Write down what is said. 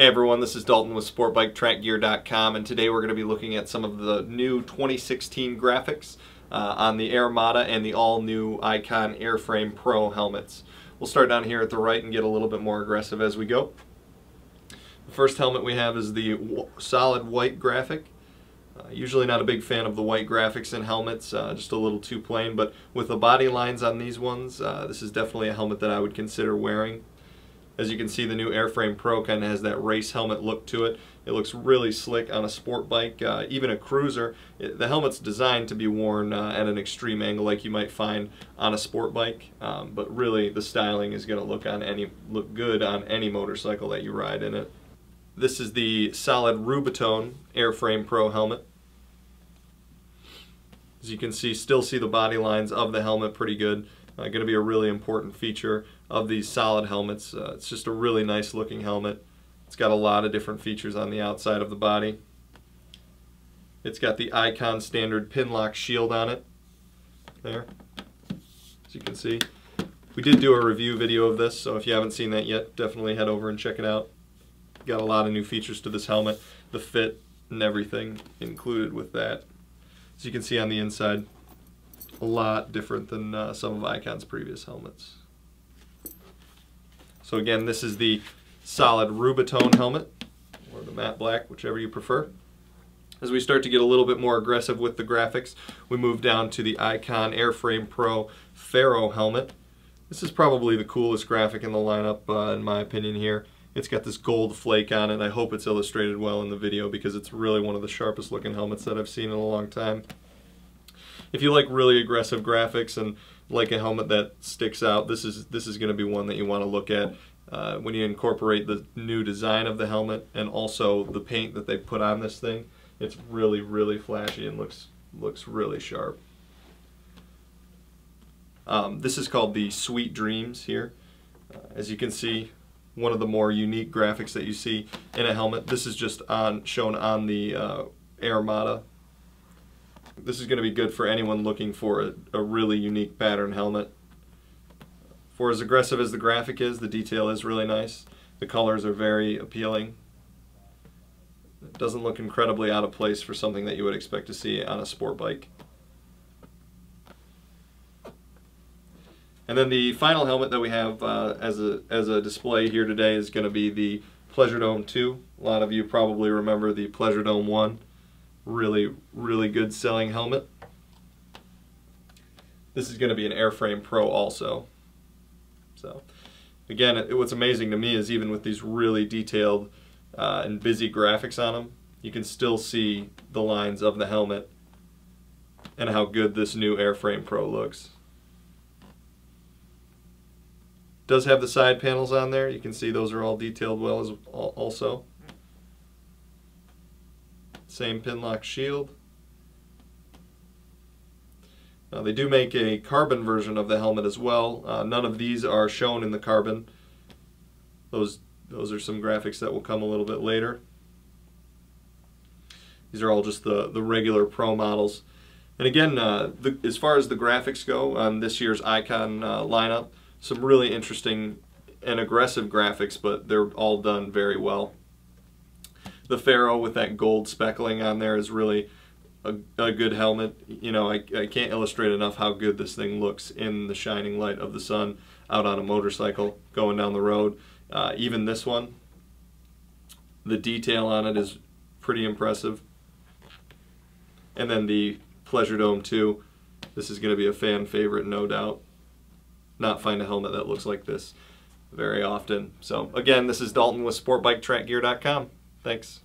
Hey everyone, this is Dalton with SportBikeTrackGear.com, and today we're going to be looking at some of the new 2016 graphics on the Armada and the all-new Icon Airframe Pro helmets. We'll start down here at the right and get a little bit more aggressive as we go. The first helmet we have is the solid white graphic. Usually not a big fan of the white graphics in helmets, just a little too plain, but with the body lines on these ones, this is definitely a helmet that I would consider wearing. As you can see, the new Airframe Pro kind of has that race helmet look to it. It looks really slick on a sport bike, even a cruiser. The helmet's designed to be worn at an extreme angle like you might find on a sport bike, but really the styling is going to look good on any motorcycle that you ride in it. This is the solid Rubatone Airframe Pro helmet. As you can see, still see the body lines of the helmet pretty good. Going to be a really important feature of these solid helmets. It's just a really nice looking helmet. It's got a lot of different features on the outside of the body. It's got the Icon standard pin lock shield on it. There, as you can see. We did do a review video of this, so if you haven't seen that yet, definitely head over and check it out. Got a lot of new features to this helmet. The fit and everything included with that. As you can see on the inside, a lot different than some of Icon's previous helmets. So again, this is the solid Rubatone helmet, or the matte black, whichever you prefer. As we start to get a little bit more aggressive with the graphics, we move down to the Icon Airframe Pro Pharaoh helmet. This is probably the coolest graphic in the lineup, in my opinion here. It's got this gold flake on it. I hope it's illustrated well in the video because it's really one of the sharpest looking helmets that I've seen in a long time. If you like really aggressive graphics and like a helmet that sticks out, this is going to be one that you want to look at when you incorporate the new design of the helmet and also the paint that they put on this thing. It's really, really flashy and looks really sharp. This is called the Sweet Dreams here. As you can see, one of the more unique graphics that you see in a helmet. This is just shown on the Armada. This is going to be good for anyone looking for a really unique pattern helmet. For as aggressive as the graphic is, the detail is really nice. The colors are very appealing. It doesn't look incredibly out of place for something that you would expect to see on a sport bike. And then the final helmet that we have as a display here today is going to be the Pleasure Dome 2. A lot of you probably remember the Pleasure Dome 1. Really, really good selling helmet. This is going to be an Airframe Pro also. So, again, what's amazing to me is even with these really detailed and busy graphics on them, you can still see the lines of the helmet and how good this new Airframe Pro looks. Does have the side panels on there. You can see those are all detailed well as also. Same pin lock shield. Now they do make a carbon version of the helmet as well. None of these are shown in the carbon. Those are some graphics that will come a little bit later. These are all just the regular Pro models. And again, as far as the graphics go on this year's Icon lineup, some really interesting and aggressive graphics, but they're all done very well. The Ferro with that gold speckling on there is really a good helmet. You know, I can't illustrate enough how good this thing looks in the shining light of the sun out on a motorcycle going down the road. Even this one, the detail on it is pretty impressive. And then the Pleasure Dome 2, this is going to be a fan favorite, no doubt. Not find a helmet that looks like this very often. So again, this is Dalton with SportBikeTrackGear.com. Thanks.